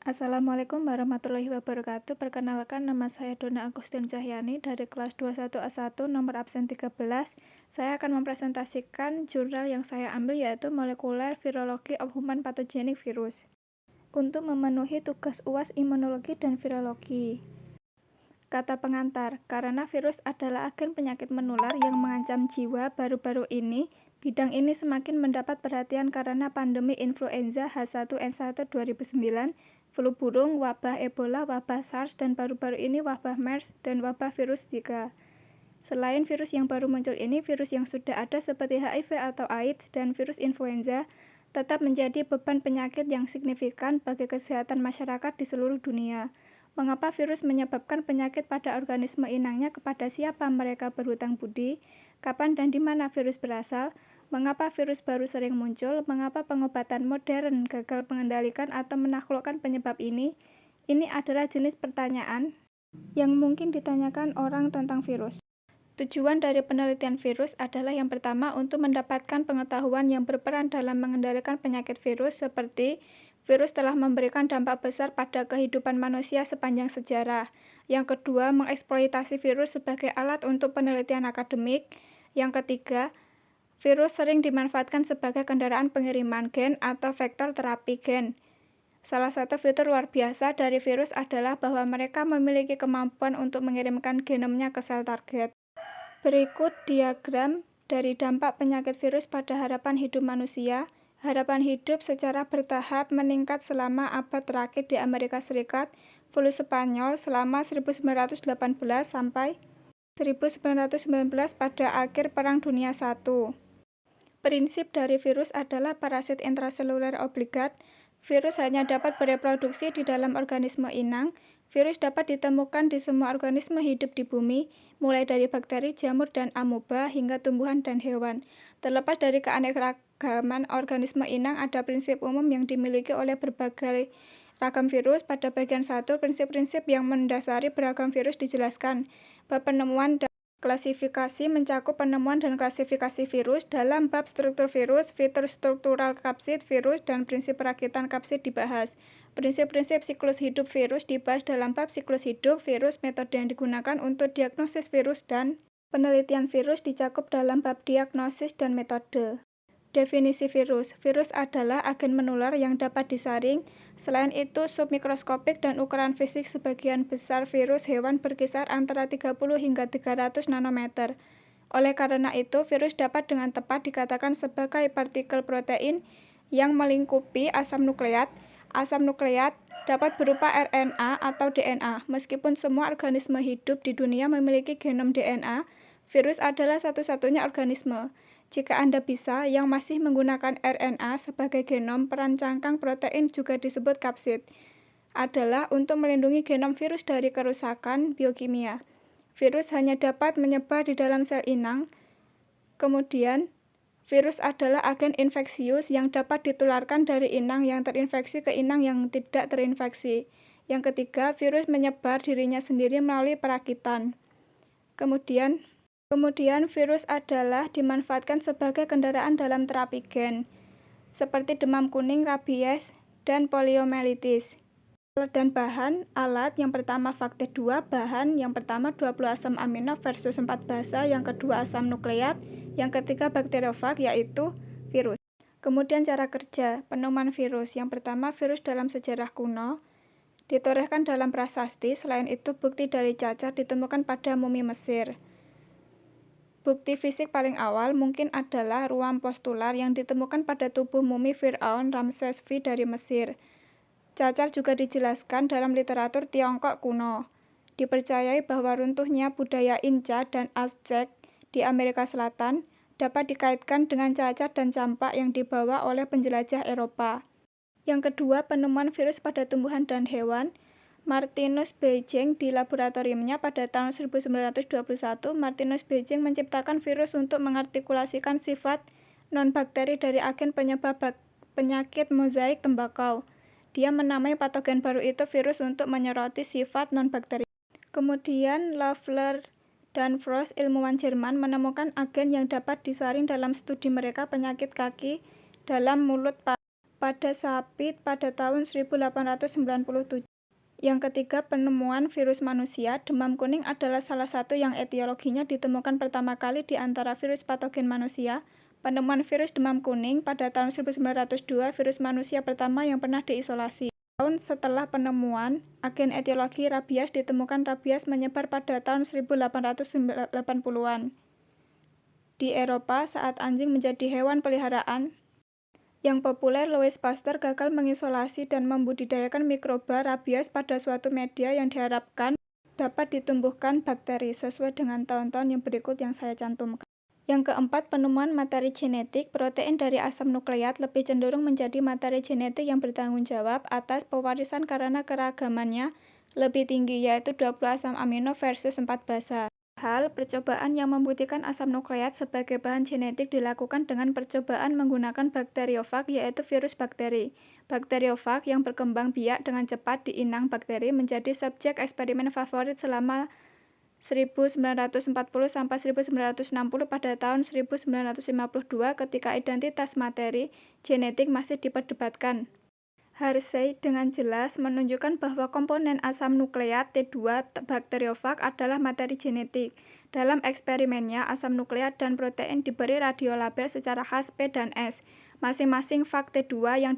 Assalamualaikum warahmatullahi wabarakatuh. Perkenalkan, nama saya Donna Agustin Cahyani dari kelas 21A1 nomor absen 13. Saya akan mempresentasikan jurnal yang saya ambil, yaitu Molecular Virology of Human Pathogenic Virus, untuk memenuhi tugas UAS Imunologi dan Virologi. Kata pengantar, karena virus adalah agen penyakit menular yang mengancam jiwa baru-baru ini, bidang ini semakin mendapat perhatian karena pandemi influenza H1N1 2009, flu burung, wabah Ebola, wabah SARS, dan baru-baru ini wabah MERS dan wabah virus Zika. Selain virus yang baru muncul ini, virus yang sudah ada seperti HIV atau AIDS dan virus influenza tetap menjadi beban penyakit yang signifikan bagi kesehatan masyarakat di seluruh dunia. Mengapa virus menyebabkan penyakit pada organisme inangnya, kepada siapa mereka berhutang budi, kapan dan di mana virus berasal, mengapa virus baru sering muncul, mengapa pengobatan modern gagal mengendalikan atau menaklukkan penyebab ini. Ini adalah jenis pertanyaan yang mungkin ditanyakan orang tentang virus. Tujuan dari penelitian virus adalah yang pertama untuk mendapatkan pengetahuan yang berperan dalam mengendalikan penyakit virus, seperti virus telah memberikan dampak besar pada kehidupan manusia sepanjang sejarah. Yang kedua, mengeksploitasi virus sebagai alat untuk penelitian akademik. Yang ketiga, virus sering dimanfaatkan sebagai kendaraan pengiriman gen atau vektor terapi gen. Salah satu fitur luar biasa dari virus adalah bahwa mereka memiliki kemampuan untuk mengirimkan genomnya ke sel target. Berikut diagram dari dampak penyakit virus pada harapan hidup manusia. Harapan hidup secara bertahap meningkat selama abad terakhir di Amerika Serikat. Flu Spanyol selama 1918 sampai 1919 pada akhir Perang Dunia I. Prinsip dari virus adalah parasit intraseluler obligat. Virus hanya dapat bereproduksi di dalam organisme inang. Virus dapat ditemukan di semua organisme hidup di bumi, mulai dari bakteri, jamur, dan amoeba, hingga tumbuhan dan hewan. Terlepas dari keanekaragaman organisme inang, ada prinsip umum yang dimiliki oleh berbagai ragam virus. Pada bagian 1, prinsip-prinsip yang mendasari beragam virus dijelaskan. Bab penemuan dan klasifikasi mencakup penemuan dan klasifikasi virus. Dalam bab struktur virus, fitur struktural kapsid virus, dan prinsip perakitan kapsid dibahas. Prinsip-prinsip siklus hidup virus dibahas dalam bab siklus hidup virus. Metode yang digunakan untuk diagnosis virus dan penelitian virus dicakup dalam bab diagnosis dan metode. Definisi virus. Virus adalah agen menular yang dapat disaring. Selain itu, submikroskopik dan ukuran fisik sebagian besar virus hewan berkisar antara 30 hingga 300 nanometer. Oleh karena itu, virus dapat dengan tepat dikatakan sebagai partikel protein yang melingkupi asam nukleat. Asam nukleat dapat berupa RNA atau DNA. Meskipun semua organisme hidup di dunia memiliki genom DNA, virus adalah satu-satunya organisme. Jika Anda bisa, yang masih menggunakan RNA sebagai genom, perancangkan protein juga disebut kapsid, adalah untuk melindungi genom virus dari kerusakan biokimia. Virus hanya dapat menyebar di dalam sel inang. Kemudian, virus adalah agen infeksius yang dapat ditularkan dari inang yang terinfeksi ke inang yang tidak terinfeksi. Yang ketiga, virus menyebar dirinya sendiri melalui perakitan. Kemudian virus adalah dimanfaatkan sebagai kendaraan dalam terapi gen, seperti demam kuning, rabies, dan poliomyelitis. Alat dan bahan. Alat yang pertama faktor 2, bahan yang pertama 20 asam amino versus 4 basa, yang kedua asam nukleat, yang ketiga bakteriofag, yaitu virus. Kemudian cara kerja. Penemuan virus. Yang pertama, virus dalam sejarah kuno ditorehkan dalam prasasti. Selain itu, bukti dari cacar ditemukan pada mumi Mesir. Bukti fisik paling awal mungkin adalah ruam postular yang ditemukan pada tubuh mumi Fir'aun Ramses V dari Mesir. Cacar juga dijelaskan dalam literatur Tiongkok kuno. Dipercayai bahwa runtuhnya budaya Inca dan Aztec di Amerika Selatan dapat dikaitkan dengan cacar dan campak yang dibawa oleh penjelajah Eropa. Yang kedua, penemuan virus pada tumbuhan dan hewan. Martinus Beijing di laboratoriumnya pada tahun 1921, Martinus Beijing menciptakan virus untuk mengartikulasikan sifat non-bakteri dari agen penyebab penyakit mozaik tembakau. Dia menamai patogen baru itu virus untuk menyoroti sifat non-bakteri. Kemudian Loeffler dan Frost, ilmuwan Jerman, menemukan agen yang dapat disaring dalam studi mereka penyakit kaki dalam mulut pada sapi pada tahun 1897. Yang ketiga, penemuan virus manusia. Demam kuning adalah salah satu yang etiologinya ditemukan pertama kali di antara virus patogen manusia. Penemuan virus demam kuning pada tahun 1902, virus manusia pertama yang pernah diisolasi. Tahun setelah penemuan agen etiologi rabies ditemukan. Rabies menyebar pada tahun 1880-an di Eropa saat anjing menjadi hewan peliharaan. Yang populer, Louis Pasteur gagal mengisolasi dan membudidayakan mikroba rabies pada suatu media yang diharapkan dapat ditumbuhkan bakteri, sesuai dengan tahun-tahun yang berikut yang saya cantumkan. Yang keempat, penemuan materi genetik. Protein dari asam nukleat lebih cenderung menjadi materi genetik yang bertanggung jawab atas pewarisan karena keragamannya lebih tinggi, yaitu 20 asam amino versus 4 basa. Percobaan yang membuktikan asam nukleat sebagai bahan genetik dilakukan dengan percobaan menggunakan bakteriofag, yaitu virus bakteri. Bakteriofag yang berkembang biak dengan cepat di inang bakteri menjadi subjek eksperimen favorit selama 1940 sampai 1960. Pada tahun 1952 ketika identitas materi genetik masih diperdebatkan, Hershey dengan jelas menunjukkan bahwa komponen asam nukleat T2 bakteriofag adalah materi genetik. Dalam eksperimennya, asam nukleat dan protein diberi radiolabel secara khas P dan S. Masing-masing fag T2 yang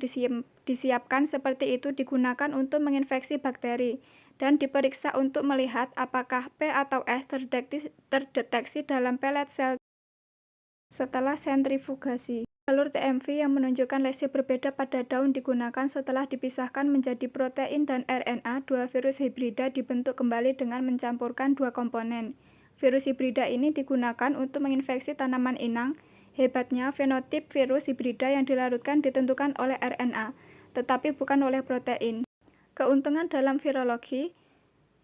disiapkan seperti itu digunakan untuk menginfeksi bakteri dan diperiksa untuk melihat apakah P atau S terdeteksi dalam pelet sel setelah sentrifugasi. Jalur TMV yang menunjukkan lesi berbeda pada daun digunakan setelah dipisahkan menjadi protein dan RNA. Dua virus hibrida dibentuk kembali dengan mencampurkan dua komponen. Virus hibrida ini digunakan untuk menginfeksi tanaman inang. Hebatnya, fenotip virus hibrida yang dilarutkan ditentukan oleh RNA, tetapi bukan oleh protein. Keuntungan dalam virologi.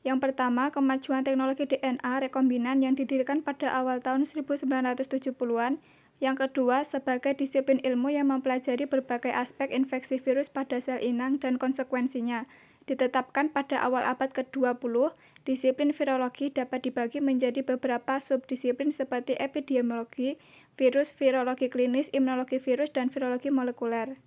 Yang pertama, kemajuan teknologi DNA rekombinan yang didirikan pada awal tahun 1970-an. Yang kedua, sebagai disiplin ilmu yang mempelajari berbagai aspek infeksi virus pada sel inang dan konsekuensinya. Ditetapkan pada awal abad ke-20, disiplin virologi dapat dibagi menjadi beberapa subdisiplin seperti epidemiologi virus, virologi klinis, imunologi virus, dan virologi molekuler.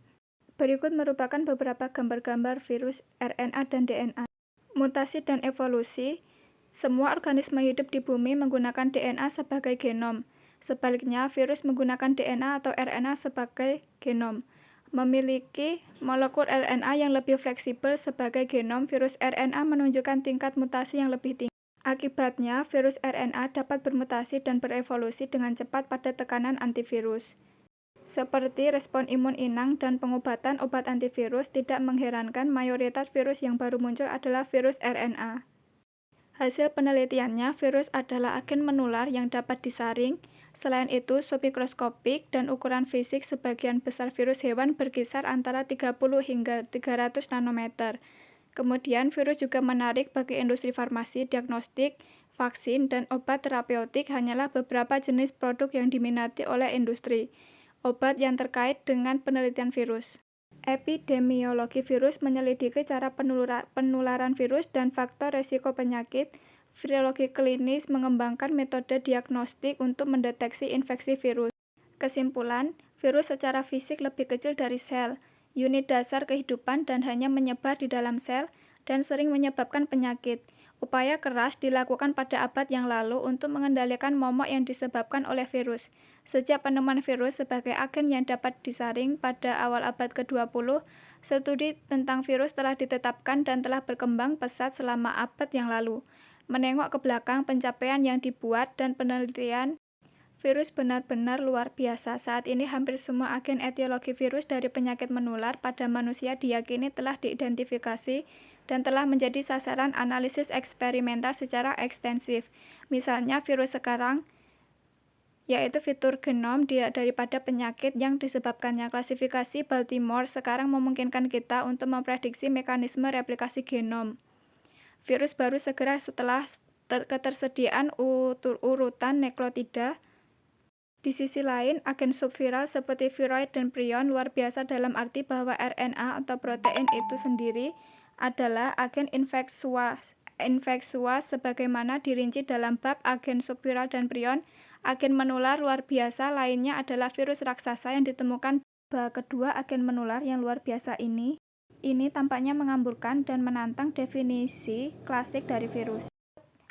Berikut merupakan beberapa gambar-gambar virus, RNA, dan DNA. Mutasi dan evolusi. Semua organisme hidup di bumi menggunakan DNA sebagai genom. Sebaliknya, virus menggunakan DNA atau RNA sebagai genom. Memiliki molekul RNA yang lebih fleksibel sebagai genom, virus RNA menunjukkan tingkat mutasi yang lebih tinggi. Akibatnya, virus RNA dapat bermutasi dan berevolusi dengan cepat pada tekanan antivirus. Seperti respon imun inang dan pengobatan obat antivirus, tidak mengherankan mayoritas virus yang baru muncul adalah virus RNA. Hasil penelitiannya, virus adalah agen menular yang dapat disaring. Selain itu, submikroskopik dan ukuran fisik sebagian besar virus hewan berkisar antara 30 hingga 300 nanometer. Kemudian, virus juga menarik bagi industri farmasi, diagnostik, vaksin, dan obat terapeutik hanyalah beberapa jenis produk yang diminati oleh industri obat yang terkait dengan penelitian virus. Epidemiologi virus menyelidiki cara penularan virus dan faktor resiko penyakit. Virologi klinis mengembangkan metode diagnostik untuk mendeteksi infeksi virus. Kesimpulan, virus secara fisik lebih kecil dari sel, unit dasar kehidupan, dan hanya menyebar di dalam sel dan sering menyebabkan penyakit. Upaya keras dilakukan pada abad yang lalu untuk mengendalikan momok yang disebabkan oleh virus. Sejak penemuan virus sebagai agen yang dapat disaring pada awal abad ke-20, studi tentang virus telah ditetapkan dan telah berkembang pesat selama abad yang lalu. Menengok ke belakang, pencapaian yang dibuat dan penelitian virus benar-benar luar biasa. Saat ini hampir semua agen etiologi virus dari penyakit menular pada manusia diyakini telah diidentifikasi dan telah menjadi sasaran analisis eksperimental secara ekstensif. Misalnya virus sekarang, yaitu fitur genom daripada penyakit yang disebabkannya. Klasifikasi Baltimore sekarang memungkinkan kita untuk memprediksi mekanisme replikasi genom virus baru segera setelah ketersediaan urutan nukleotida. Di sisi lain, agen subviral seperti viroid dan prion luar biasa dalam arti bahwa RNA atau protein itu sendiri adalah agen infeksuas sebagaimana dirinci dalam bab agen subviral dan prion. Agen menular luar biasa lainnya adalah virus raksasa yang ditemukan coba kedua agen menular yang luar biasa ini tampaknya mengamburkan dan menantang definisi klasik dari virus.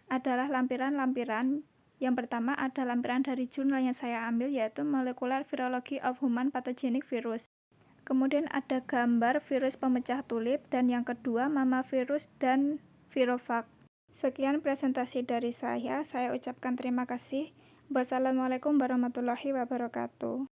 Adalah lampiran-lampiran. Yang pertama ada lampiran dari jurnal yang saya ambil, yaitu Molecular Virology of Human Pathogenic Virus. Kemudian ada gambar virus pemecah tulip, dan yang kedua mamavirus dan virovax. Sekian presentasi dari saya ucapkan terima kasih. Wassalamualaikum warahmatullahi wabarakatuh.